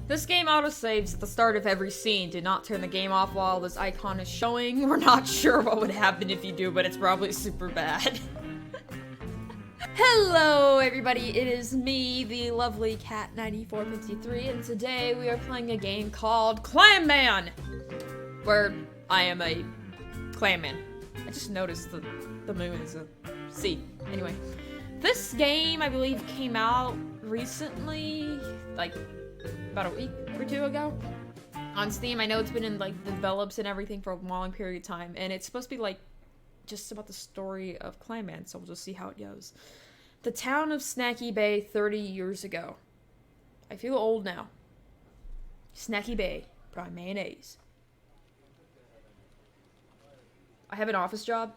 This game autosaves at the start of every scene. Do not turn the game off while this icon is showing. We're not sure what would happen if you do, but it's probably super bad. Hello everybody, it is me, the lovely Cat9453, and today we are playing a game called Clam Man, where I am a clam man. I just noticed the moon is a C. Anyway, this game I believe came out recently, like about a week or two ago on Steam. I know it's been in like develops and everything for a long period of time, and it's supposed to be like just about the story of Clam Man, so we'll just see how it goes. The town of Snacky Bay 30 years ago. I feel old now. Snacky Bay, prime mayonnaise. I have an office job.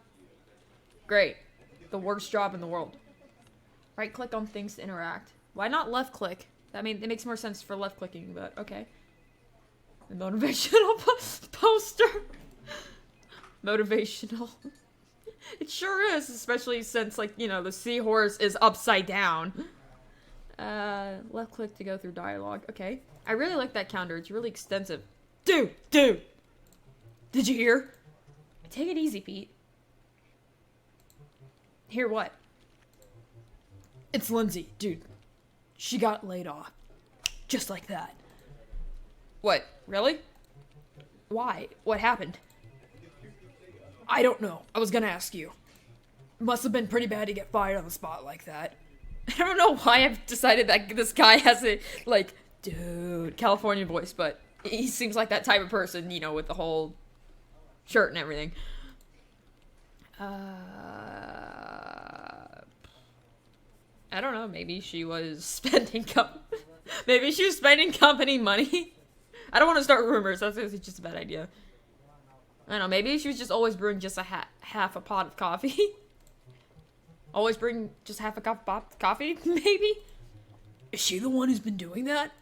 Great. The worst job in the world. Right click on things to interact. Why not left click? I mean, it makes more sense for left clicking, but okay. The motivational poster. Motivational. It sure is, especially since, like, you know, the seahorse is upside down. Left click to go through dialogue. Okay. I really like that counter. It's really extensive. Dude! Did you hear? Take it easy, Pete. Hear what? It's Lindsay, dude. She got laid off. Just like that. What? Really? Why? What happened? I don't know. I was gonna ask you. Must have been pretty bad to get fired on the spot like that. I don't know why I've decided that this guy has a, like, dude, California voice, but he seems like that type of person, you know, with the whole shirt and everything. I don't know, maybe she was spending maybe she was spending company money? I don't want to start rumors, that's just a bad idea. I don't know, maybe she was just always brewing just a half a pot of coffee. Always bring just half a cup of coffee, maybe? Is she the one who's been doing that?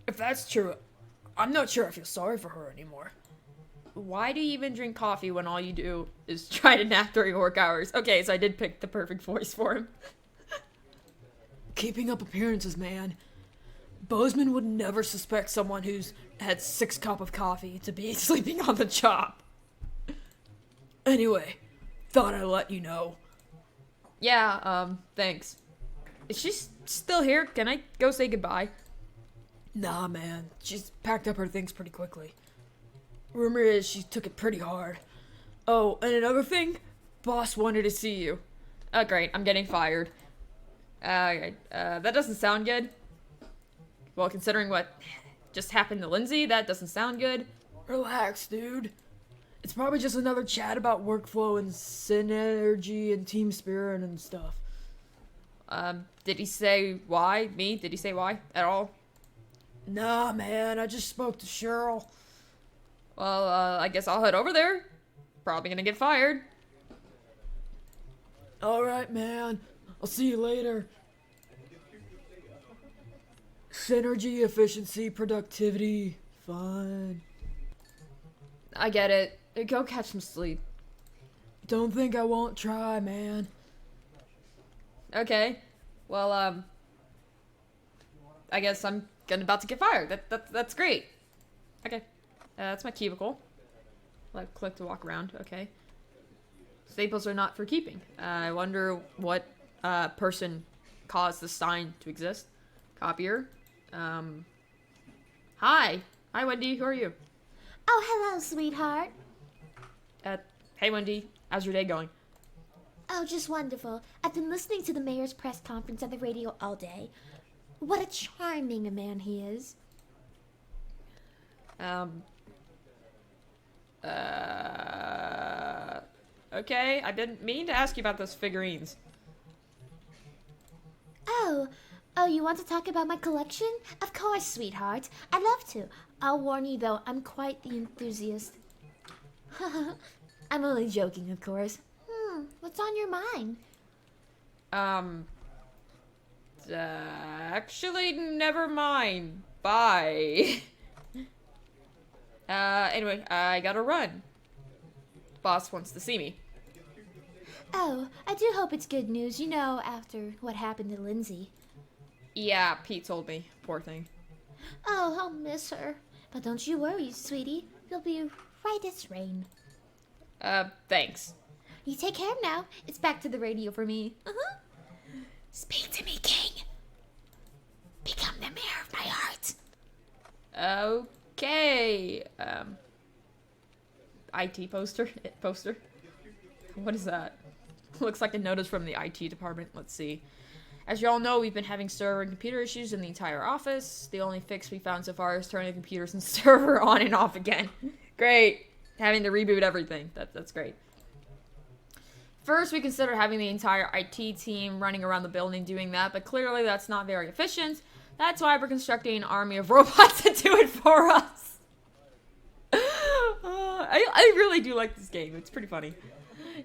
If that's true, I'm not sure I feel sorry for her anymore. Why do you even drink coffee when all you do is try to nap during work hours? Okay, so I did pick the perfect voice for him. Keeping up appearances, man. Bozeman would never suspect someone who's had 6 cups of coffee to be sleeping on the job. Anyway, thought I'd let you know. Yeah, thanks. Is she still here? Can I go say goodbye? Nah, man. She's packed up her things pretty quickly. Rumor is she took it pretty hard. Oh, and another thing? Boss wanted to see you. Oh, great. I'm getting fired. That doesn't sound good. Well, considering what just happened to Lindsay, that doesn't sound good. Relax, dude. It's probably just another chat about workflow and synergy and team spirit and stuff. Did he say why? Me? Did he say why at all? Nah, man. I just spoke to Cheryl. Well, I guess I'll head over there. Probably gonna get fired. Alright, man. I'll see you later. Synergy, efficiency, productivity, fun. I get it. Go catch some sleep. Don't think I won't try, man. Okay. Well, I guess I'm about to get fired. That's great. Okay. That's my cubicle. Left click to walk around. Okay. Staples are not for keeping. I wonder what person caused the sign to exist. Copier. Hi, Wendy. Who are you? Oh, hello, sweetheart. Hey, Wendy. How's your day going? Oh, just wonderful. I've been listening to the mayor's press conference on the radio all day. What a charming man he is. Okay. I didn't mean to ask you about those figurines. Oh, you want to talk about my collection? Of course, sweetheart. I'd love to. I'll warn you, though, I'm quite the enthusiast. I'm only joking, of course. What's on your mind? Actually, never mind. Bye. Anyway, I gotta run. Boss wants to see me. Oh, I do hope it's good news, you know, after what happened to Lindsay. Yeah, Pete told me. Poor thing. Oh, I'll miss her. But don't you worry, sweetie. You'll be right as rain. Thanks. You take care now. It's back to the radio for me. Speak to me, King. Become the mayor of my heart. Okay. IT poster? Poster? What is that? Looks like a notice from the IT department. Let's see. As you all know, we've been having server and computer issues in the entire office. The only fix we found so far is turning the computers and server on and off again. Great. Having to reboot everything. That's great. First, we considered having the entire IT team running around the building doing that, but clearly that's not very efficient. That's why we're constructing an army of robots to do it for us. I really do like this game. It's pretty funny.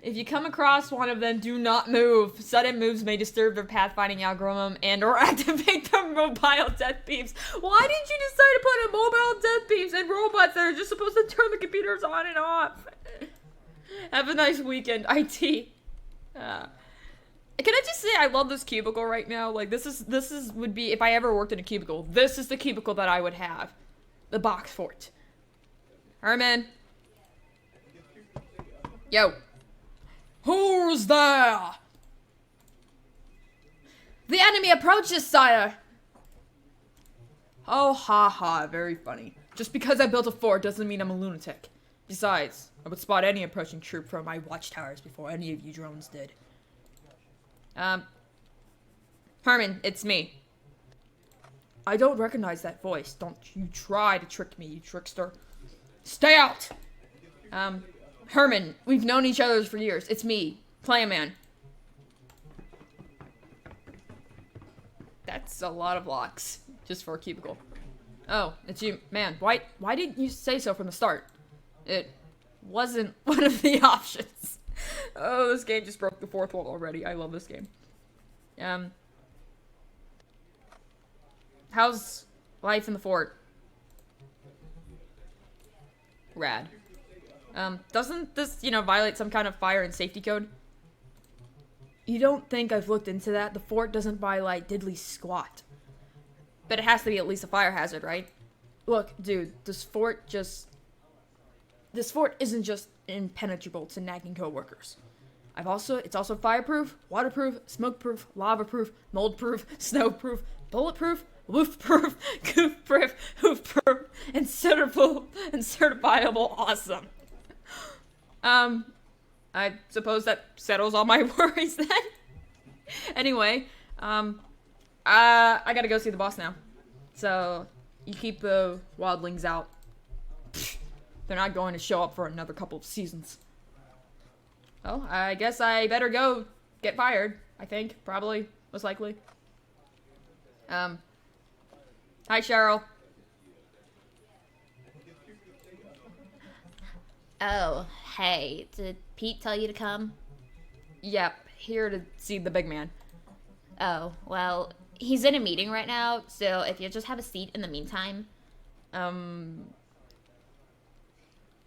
If you come across one of them, do not move. Sudden moves may disturb their pathfinding algorithm and or activate the mobile death beams. Why did you decide to put in mobile death beams and robots that are just supposed to turn the computers on and off? Have a nice weekend, IT. Can I just say I love this cubicle right now? Like this would be if I ever worked in a cubicle. This is the cubicle that I would have. The box fort. Herman. Yo. Who's there? The enemy approaches, sire. Oh, ha ha, very funny. Just because I built a fort doesn't mean I'm a lunatic. Besides, I would spot any approaching troop from my watchtowers before any of you drones did. Herman, it's me. I don't recognize that voice. Don't you try to trick me, you trickster. Stay out! Herman, we've known each other for years. It's me, Clam. That's a lot of locks, just for a cubicle. Oh, it's you. Man, why didn't you say so from the start? It wasn't one of the options. Oh, this game just broke the fourth wall already. I love this game. How's life in the fort? Rad. Doesn't this, violate some kind of fire and safety code? You don't think I've looked into that? The fort doesn't violate diddly squat. But it has to be at least a fire hazard, right? Look, dude, this fort isn't just impenetrable to nagging coworkers. It's also fireproof, waterproof, smokeproof, lava-proof, mold-proof, snow-proof, bulletproof, woof-proof, goof-proof, hoof-proof, and certifiable awesome. I suppose that settles all my worries then. Anyway, I gotta go see the boss now. So, you keep the wildlings out. They're not going to show up for another couple of seasons. Oh, I guess I better go get fired. I think, probably, most likely. Hi, Cheryl. Oh, hey, did Pete tell you to come? Yep, here to see the big man. Oh, well, he's in a meeting right now, so if you just have a seat in the meantime.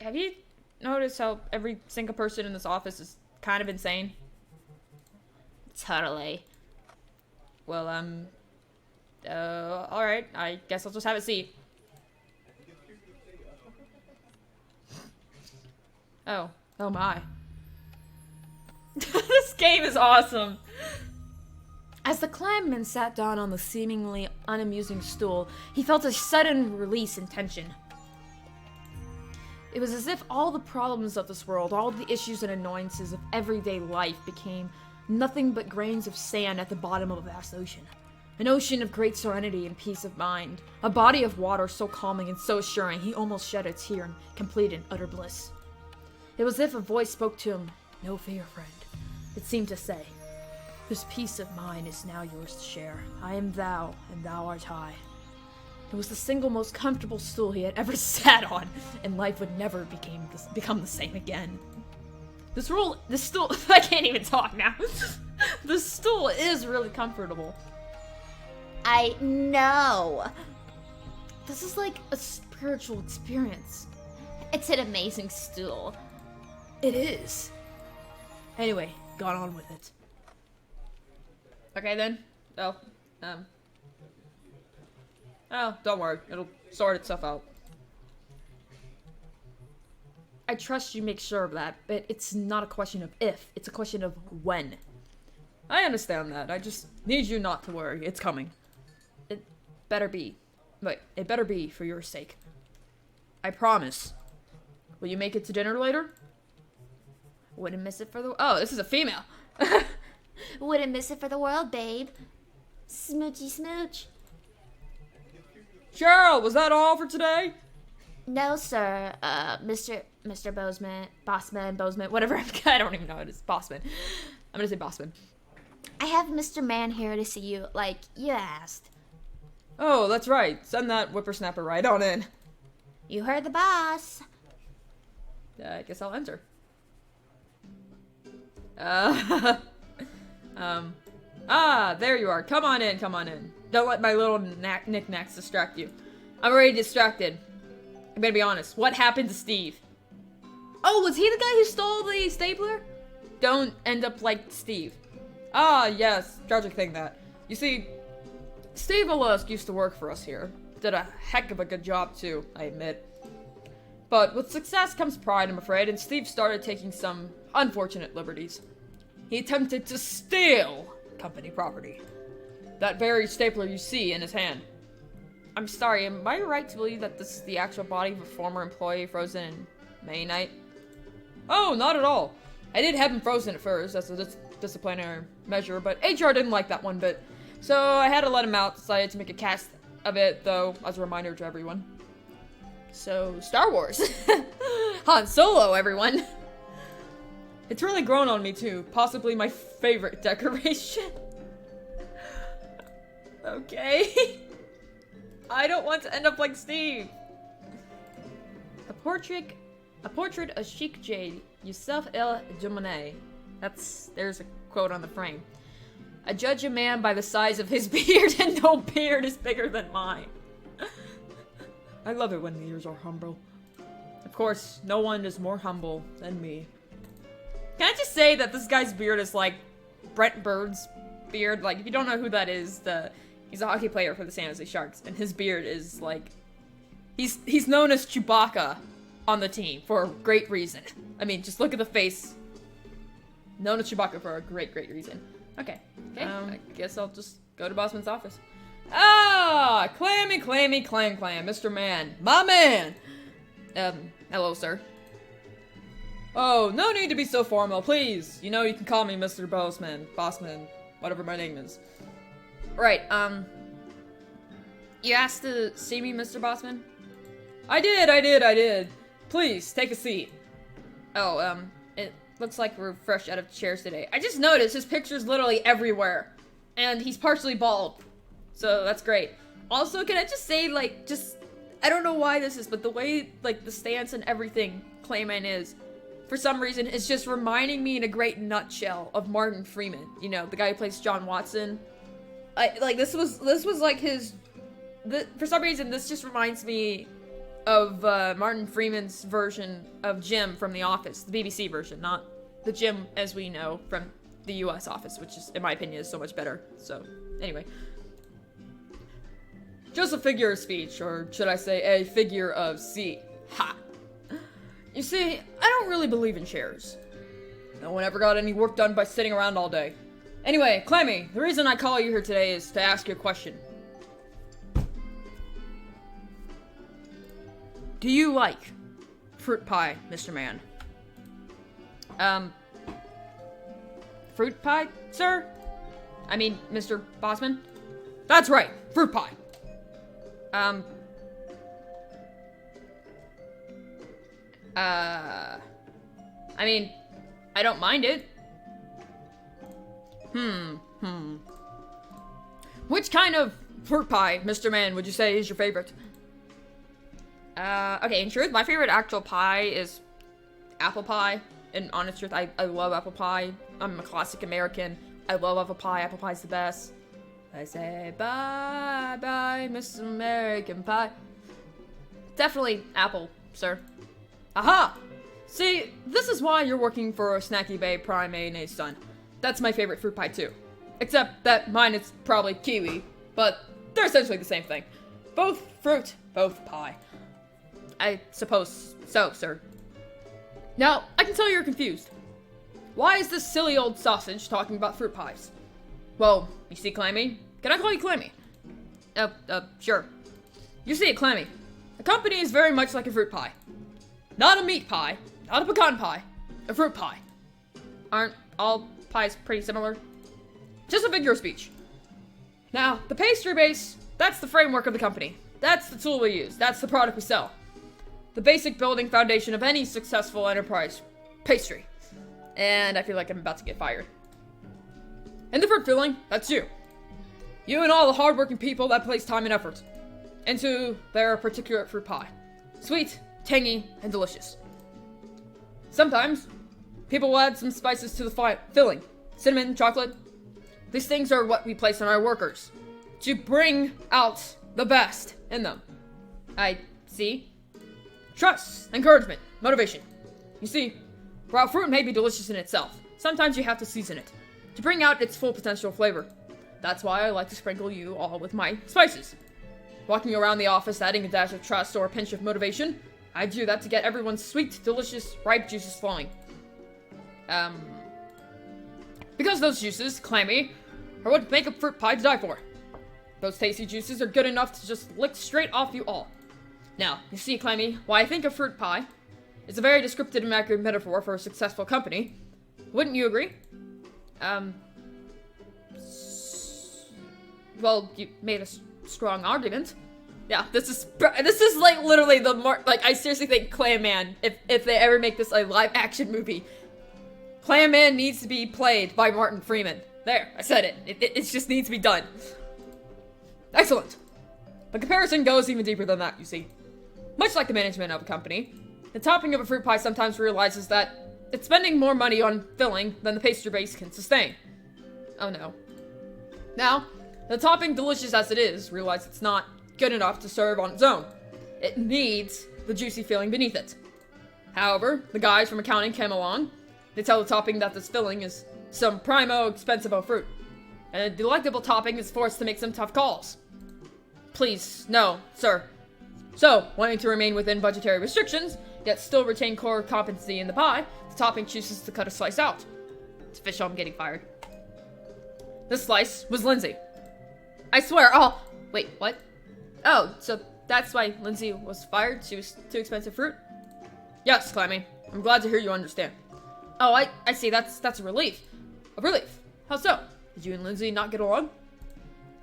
Have you noticed how every single person in this office is kind of insane? Totally. Well, alright, I guess I'll just have a seat. Oh my. This game is awesome. As the clamman sat down on the seemingly unamusing stool, he felt a sudden release in tension. It was as if all the problems of this world, all the issues and annoyances of everyday life became nothing but grains of sand at the bottom of a vast ocean. An ocean of great serenity and peace of mind. A body of water so calming and so assuring he almost shed a tear in complete and utter bliss. It was as if a voice spoke to him. No fear, friend. It seemed to say, this peace of mine is now yours to share. I am thou, and thou art I. It was the single most comfortable stool he had ever sat on, and life would never become the same again. This stool, I can't even talk now. This stool is really comfortable. I know. This is like a spiritual experience. It's an amazing stool. It is. Anyway, got on with it. Okay then. Oh, Oh, don't worry. It'll sort itself out. I trust you make sure of that, but it's not a question of if, it's a question of when. I understand that. I just need you not to worry. It's coming. It better be. Wait, it better be for your sake. I promise. Will you make it to dinner later? Wouldn't miss it for the... Oh, this is a female. Wouldn't miss it for the world, babe. Smoochy smooch. Cheryl, was that all for today? No, sir. Mr. Bossman, whatever. I don't even know what it is. Bossman. I'm gonna say Bossman. I have Mr. Man here to see you, like you asked. Oh, that's right. Send that whippersnapper right on in. You heard the boss. I guess I'll enter. There you are. Come on in, come on in. Don't let my little knickknacks distract you. I'm already distracted. I'm gonna be honest. What happened to Steve? Oh, was he the guy who stole the stapler? Don't end up like Steve. Ah, yes. Tragic thing that. You see, Steve Alusk used to work for us here. Did a heck of a good job too, I admit. But with success comes pride, I'm afraid, and Steve started taking some unfortunate liberties. He attempted to steal company property. That very stapler you see in his hand. I'm sorry, am I right to believe that this is the actual body of a former employee frozen in May night? Oh, not at all. I did have him frozen at first, that's a disciplinary measure, but HR didn't like that one bit. So I had to let him out, decided to make a cast of it, though, as a reminder to everyone. So, Star Wars. Han Solo, everyone. It's really grown on me, too. Possibly my favorite decoration. Okay. I don't want to end up like Steve. A portrait of Sheikh Jade, Yusuf El Jumaneh. There's a quote on the frame. I judge a man by the size of his beard, and no beard is bigger than mine. I love it when leaders are humble. Of course, no one is more humble than me. Can I just say that this guy's beard is like Brent Bird's beard? Like, if you don't know who that is, he's a hockey player for the San Jose Sharks, and his beard is like... He's known as Chewbacca on the team for a great reason. I mean, just look at the face. Known as Chewbacca for a great reason. Okay. I guess I'll just go to Bossman's office. Ah! Clam, Mr. Man. My man! Hello, sir. Oh, no need to be so formal, please. You know you can call me Mr. Bossman, whatever my name is. Right, you asked to see me, Mr. Bossman? I did. Please, take a seat. Oh, it looks like we're fresh out of chairs today. I just noticed his picture's literally everywhere. And he's partially bald. So, that's great. Also, can I just say, like, I don't know why this is, but the way, like, the stance and everything Clayman is, for some reason, is just reminding me in a great nutshell of Martin Freeman. You know, the guy who plays John Watson. This was like his... for some reason, this just reminds me of Martin Freeman's version of Jim from The Office. The BBC version, not the Jim as we know from the US Office, which is, in my opinion, is so much better. So, anyway. Just a figure of speech, or should I say a figure of speech. Ha! You see, I don't really believe in chairs. No one ever got any work done by sitting around all day. Anyway, Clammy, the reason I call you here today is to ask you a question. Do you like fruit pie, Mr. Man? Fruit pie, sir? I mean, Mr. Bossman? That's right, fruit pie. I mean, I don't mind it. Which kind of fruit pie, Mr. Man, would you say is your favorite? Okay, in truth, my favorite actual pie is apple pie. In honest truth, I love apple pie. I'm a classic American. I love apple pie. Apple pie's the best. I say bye-bye, Miss American Pie. Definitely apple, sir. Aha! See, this is why you're working for a Snacky Bay Prime Mayonnaise, son. That's my favorite fruit pie, too. Except that mine is probably kiwi, but they're essentially the same thing. Both fruit, both pie. I suppose so, sir. Now, I can tell you're confused. Why is this silly old sausage talking about fruit pies? Well, you see, Clammy? Can I call you Clammy? Sure. You see, Clammy, a company is very much like a fruit pie. Not a meat pie, not a pecan pie, a fruit pie. Aren't all pies pretty similar? Just a figure of speech. Now, the pastry base, that's the framework of the company. That's the tool we use. That's the product we sell. The basic building foundation of any successful enterprise. Pastry. And I feel like I'm about to get fired. And the fruit filling, that's you. You and all the hardworking people that place time and effort into their particular fruit pie. Sweet, tangy, and delicious. Sometimes, people will add some spices to the filling. Cinnamon, chocolate. These things are what we place on our workers to bring out the best in them. I see. Trust, encouragement, motivation. You see, while fruit may be delicious in itself, sometimes you have to season it to bring out its full potential flavor. That's why I like to sprinkle you all with my spices. Walking around the office adding a dash of trust or a pinch of motivation, I do that to get everyone's sweet, delicious, ripe juices flowing. Because those juices, Clammy, are what make a fruit pie to die for. Those tasty juices are good enough to just lick straight off you all. Now, you see, Clammy, why I think a fruit pie is a very descriptive and accurate metaphor for a successful company. Wouldn't you agree? Well, you made a strong argument. Yeah, this is like literally the more, like, I seriously think Clam Man, if they ever make this a live action movie, Clam Man needs to be played by Martin Freeman. There, I said it. It just needs to be done. Excellent. The comparison goes even deeper than that, you see. Much like the management of a company, the topping of a fruit pie sometimes realizes that it's spending more money on filling than the pastry base can sustain. Oh no. Now, the topping, delicious as it is, realizes it's not good enough to serve on its own. It needs the juicy filling beneath it. However, the guys from accounting came along. They tell the topping that this filling is some primo expensivo fruit. And a delectable topping is forced to make some tough calls. Please, no, sir. So, wanting to remain within budgetary restrictions, yet still retain core competency in the pie, the topping chooses to cut a slice out. It's official, I'm getting fired. This slice was Lindsay. I swear, oh, wait, what? Oh, so that's why Lindsay was fired? She was too expensive fruit? Yes, Clammy. I'm glad to hear you understand. Oh, I see, that's a relief. A relief? How so? Did you and Lindsay not get along?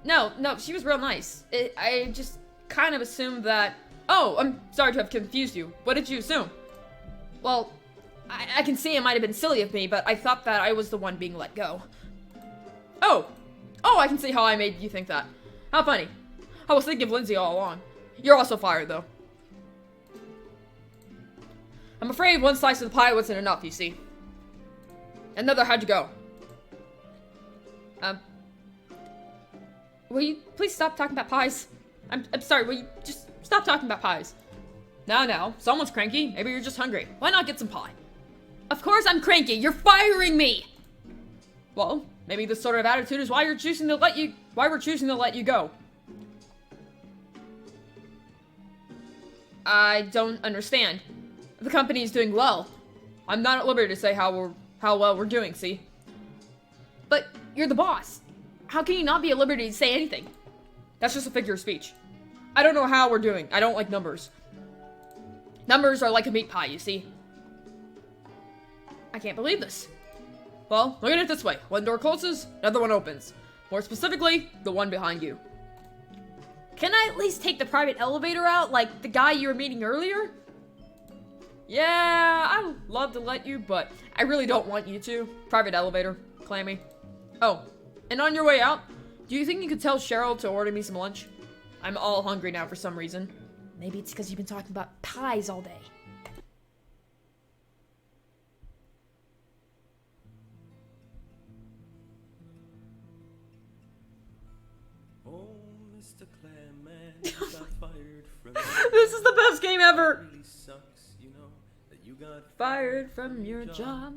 No, she was real nice. I just kind of assumed that... Oh, I'm sorry to have confused you. What did you assume? Well, I can see it might have been silly of me, but I thought that I was the one being let go. Oh, I can see how I made you think that. How funny. I was thinking of Lindsay all along. You're also fired, though. I'm afraid one slice of the pie wasn't enough, you see. Another had to go. Will you please stop talking about pies? I'm sorry, will you just stop talking about pies? Now, someone's cranky. Maybe you're just hungry. Why not get some pie? Of course I'm cranky. You're firing me! Well, maybe this sort of attitude is why we're choosing to let you go. I don't understand. The company is doing well. I'm not at liberty to say how well we're doing, see? But you're the boss. How can you not be at liberty to say anything? That's just a figure of speech. I don't know how we're doing. I don't like numbers. Numbers are like a meat pie, you see? I can't believe this. Well, look at it this way. One door closes, another one opens. More specifically, the one behind you. Can I at least take the private elevator out, like the guy you were meeting earlier? Yeah, I'd love to let you, but I really don't want you to. Private elevator, Clammy. Oh, and on your way out, do you think you could tell Cheryl to order me some lunch? I'm all hungry now for some reason. Maybe it's because you've been talking about pies all day. Oh, Mr. Clam Man, you got fired from This is the best game ever! really sucks, you know, that you got Fired from your job.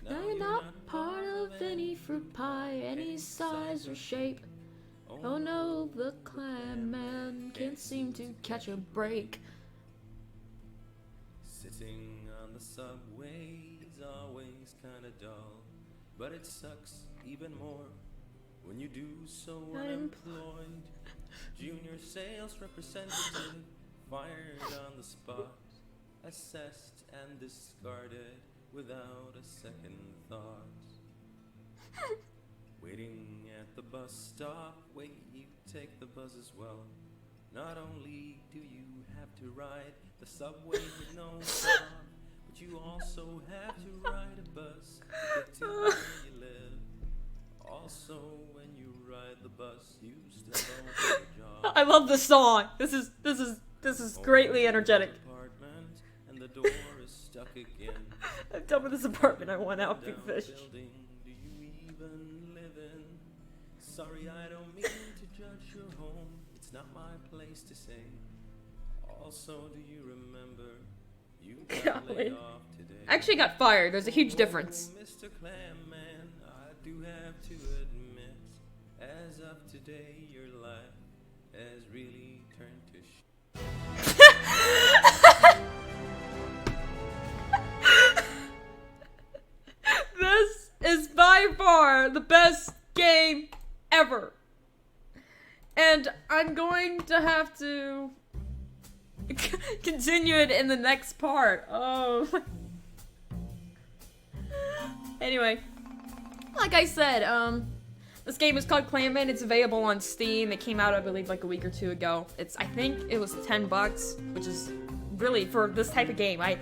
Now you're not part of any fruit pie, any size or shape. Oh no, the Clam Man can't seem to catch a break. Sitting on the subway is always kinda dull, but it sucks even more when you do so unemployed. Junior sales representative fired on the spot, assessed and discarded without a second thought. Waiting at the bus stop, wait, you take the bus as well. Not only do you have to ride the subway with no stop, but you also have to ride a bus to get to where you live. Also, when you ride the bus, you still don't get a job. I love this song. This is greatly energetic. Apartment, and the door is stuck again. I'm done with this apartment. I want out, big Down fish. building, do you even live in? Sorry, I don't mean to judge your home. It's not my place to say. Also, do you remember you got Golly. laid off today? Actually got fired. There's a huge difference. Oh, Mr. Clam Man, I do have to admit, as of today, your life has really turned to This is by far the best game ever. And I'm going to have to continue it in the next part. Oh. Anyway, like I said, this game is called Clam. It's available on Steam. It came out, I believe, like a week or two ago. I think it was $10, which is really, for this type of game, I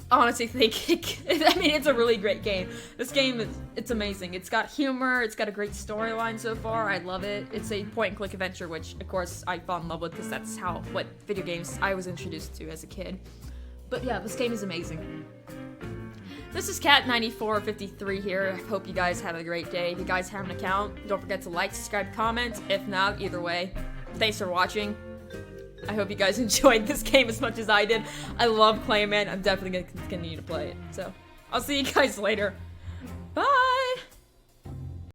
honestly think it's a really great game. This game it's amazing. It's got humor, it's got a great storyline so far. I love it. It's a point and click adventure, which of course I fell in love with because that's what video games I was introduced to as a kid. But yeah, this game is amazing. This is Cat9453 here. I hope you guys have a great day. If you guys have an account, don't forget to like, subscribe, comment. If not, either way, thanks for watching. I hope you guys enjoyed this game as much as I did. I love Clam Man. I'm definitely going to continue to play it. So, I'll see you guys later. Bye!